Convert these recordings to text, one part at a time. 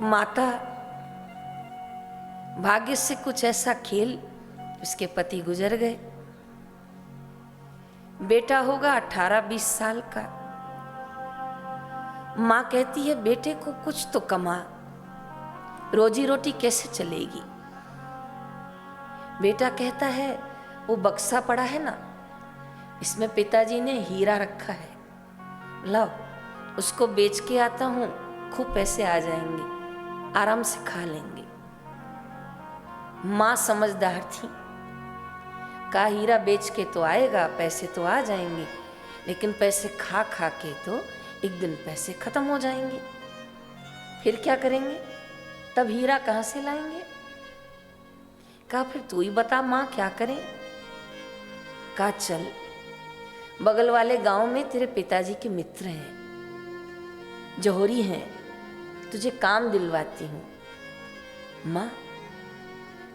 माता भाग्य से कुछ ऐसा खेल, उसके पति गुजर गए। बेटा होगा 18-20 साल का। माँ कहती है बेटे को कुछ तो कमा, रोजी रोटी कैसे चलेगी। बेटा कहता है वो बक्सा पड़ा है ना, इसमें पिताजी ने हीरा रखा है, लाओ उसको बेच के आता हूं, खूब पैसे आ जाएंगे, आराम से खा लेंगे। माँ समझदार थी, का हीरा बेच के तो आएगा, पैसे तो आ जाएंगे, लेकिन पैसे खा खा के तो एक दिन पैसे खत्म हो जाएंगे, फिर क्या करेंगे, तब हीरा कहाँ से लाएंगे। कहा फिर तू ही बता माँ क्या करें। कहा चल बगल वाले गांव में तेरे पिताजी के मित्र हैं, जौहरी हैं, तुझे काम दिलवाती हूं। माँ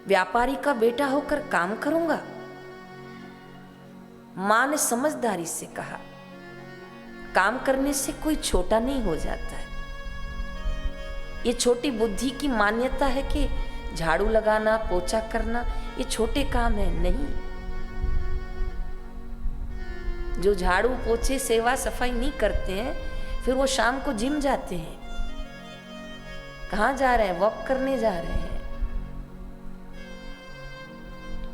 व्यापारी का बेटा होकर काम करूंगा। माँ ने समझदारी से कहा काम करने से कोई छोटा नहीं हो जाता है। ये छोटी बुद्धि की मान्यता है कि झाड़ू लगाना, पोछा करना ये छोटे काम है। नहीं, जो झाड़ू पोछे सेवा सफाई नहीं करते हैं फिर वो शाम को जिम जाते हैं। कहाँ जा रहे हैं, वॉक करने जा रहे हैं।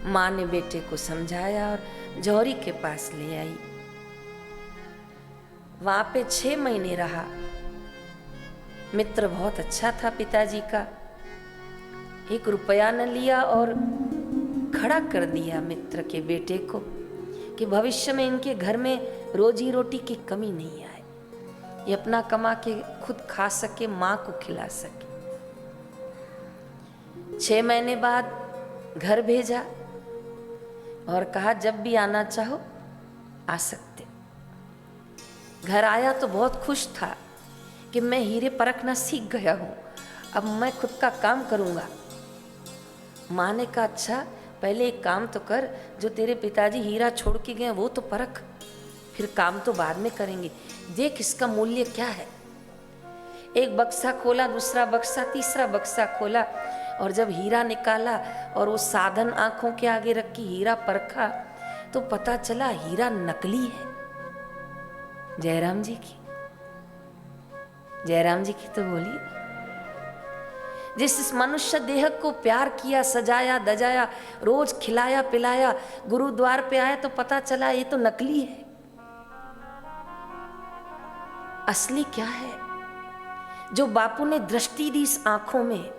माँ ने बेटे को समझाया और जौहरी के पास ले आई। वहां पे 6 महीने रहा। मित्र बहुत अच्छा था पिताजी का, 1 रुपया न लिया और खड़ा कर दिया मित्र के बेटे को कि भविष्य में इनके घर में रोजी रोटी की कमी नहीं आए, ये अपना कमा के खुद खा सके, माँ को खिला सके। 6 महीने बाद घर भेजा और कहा जब भी आना चाहो आ सकते। घर आया तो बहुत खुश था कि मैं हीरे परखना सीख गया हूं, अब मैं खुद का काम करूंगा। माँ ने कहा अच्छा पहले एक काम तो कर, जो तेरे पिताजी हीरा छोड़ के गए वो तो परख, फिर काम तो बाद में करेंगे, देख इसका मूल्य क्या है। एक बक्सा खोला, दूसरा बक्सा, तीसरा बक्सा खोला और जब हीरा निकाला और वो साधन आंखों के आगे रखी हीरा परखा तो पता चला हीरा नकली है। जयराम जी की, जयराम जी की तो बोलिए। जिस मनुष्य देह को प्यार किया, सजाया दजाया, रोज खिलाया पिलाया, गुरुद्वार पे आया तो पता चला ये तो नकली है। असली क्या है? जो बापू ने दृष्टि दी इस आंखों में,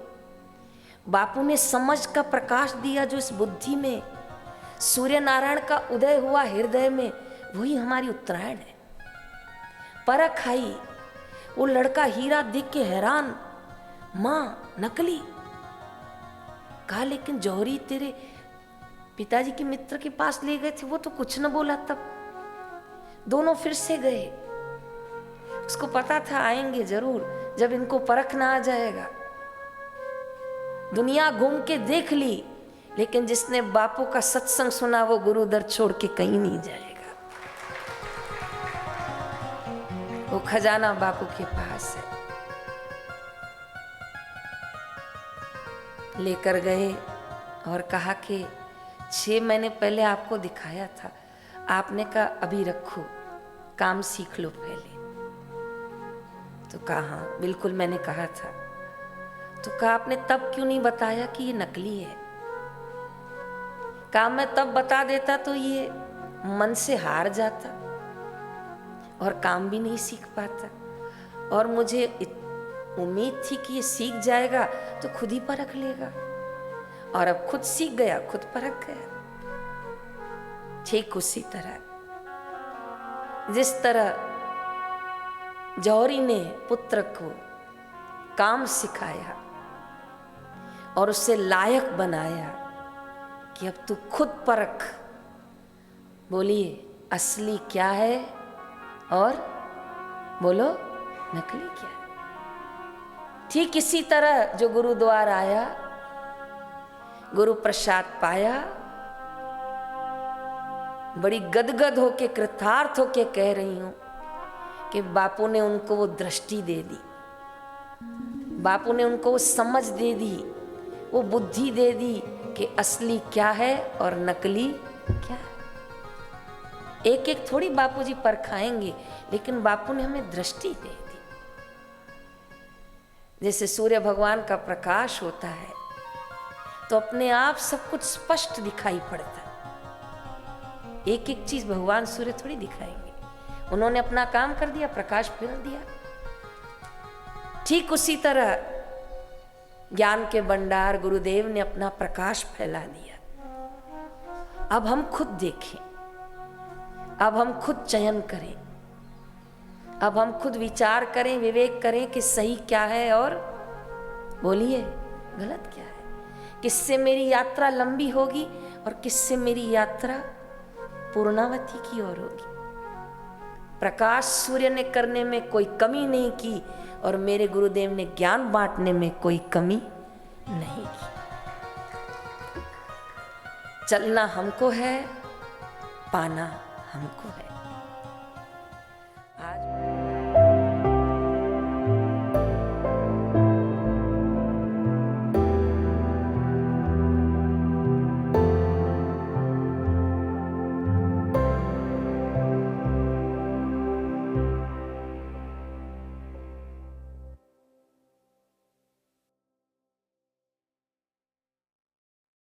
बापू ने समझ का प्रकाश दिया जो इस बुद्धि में, सूर्य नारायण का उदय हुआ हृदय में, वही हमारी उत्तरायण है। परख आई। वो लड़का हीरा देख के हैरान, माँ नकली। कहा लेकिन जौहरी तेरे पिताजी के मित्र के पास ले गए थे, वो तो कुछ न बोला। तब दोनों फिर से गए। उसको पता था आएंगे जरूर जब इनको परखना आ जाएगा। दुनिया घूम के देख ली, लेकिन जिसने बापू का सत्संग सुना वो गुरु दर छोड़ के कहीं नहीं जाएगा। वो खजाना बापू के पास है। लेकर गए और कहा कि 6 महीने पहले आपको दिखाया था, आपने कहा अभी रखो, काम सीख लो पहले। तो कहा हाँ बिल्कुल मैंने कहा था। तो कहा आपने तब क्यों नहीं बताया कि ये नकली है। कहा मैं तब बता देता तो ये मन से हार जाता और काम भी नहीं सीख पाता, और मुझे उम्मीद थी कि ये सीख जाएगा तो खुद ही परख लेगा, और अब खुद सीख गया, खुद परख गया। ठीक उसी तरह जिस तरह जौहरी ने पुत्र को काम सिखाया और उसे लायक बनाया कि अब तू खुद परख, बोलिए असली क्या है और बोलो नकली क्या है। ठीक इसी तरह जो गुरुद्वार आया, गुरु प्रसाद पाया, बड़ी गदगद होके कृतार्थ होके कह रही हूं कि बापू ने उनको वो दृष्टि दे दी। बापू ने उनको वो समझ दे दी, वो बुद्धि दे दी कि असली क्या है और नकली क्या है। एक एक थोड़ी बापूजी परखाएंगे, लेकिन बापू ने हमें दृष्टि दे दी। जैसे सूर्य भगवान का प्रकाश होता है तो अपने आप सब कुछ स्पष्ट दिखाई पड़ता है। एक एक चीज भगवान सूर्य थोड़ी दिखाएंगे, उन्होंने अपना काम कर दिया, प्रकाश फैला दिया। ठीक उसी तरह ज्ञान के भंडार गुरुदेव ने अपना प्रकाश फैला दिया। अब हम खुद देखें, अब हम खुद चयन करें, अब हम खुद विचार करें, विवेक करें कि सही क्या है और बोलिए गलत क्या है, किससे मेरी यात्रा लंबी होगी और किससे मेरी यात्रा पूर्णावती की ओर होगी। प्रकाश सूर्य ने करने में कोई कमी नहीं की और मेरे गुरुदेव ने ज्ञान बांटने में कोई कमी नहीं की। चलना हमको है, पाना हमको है।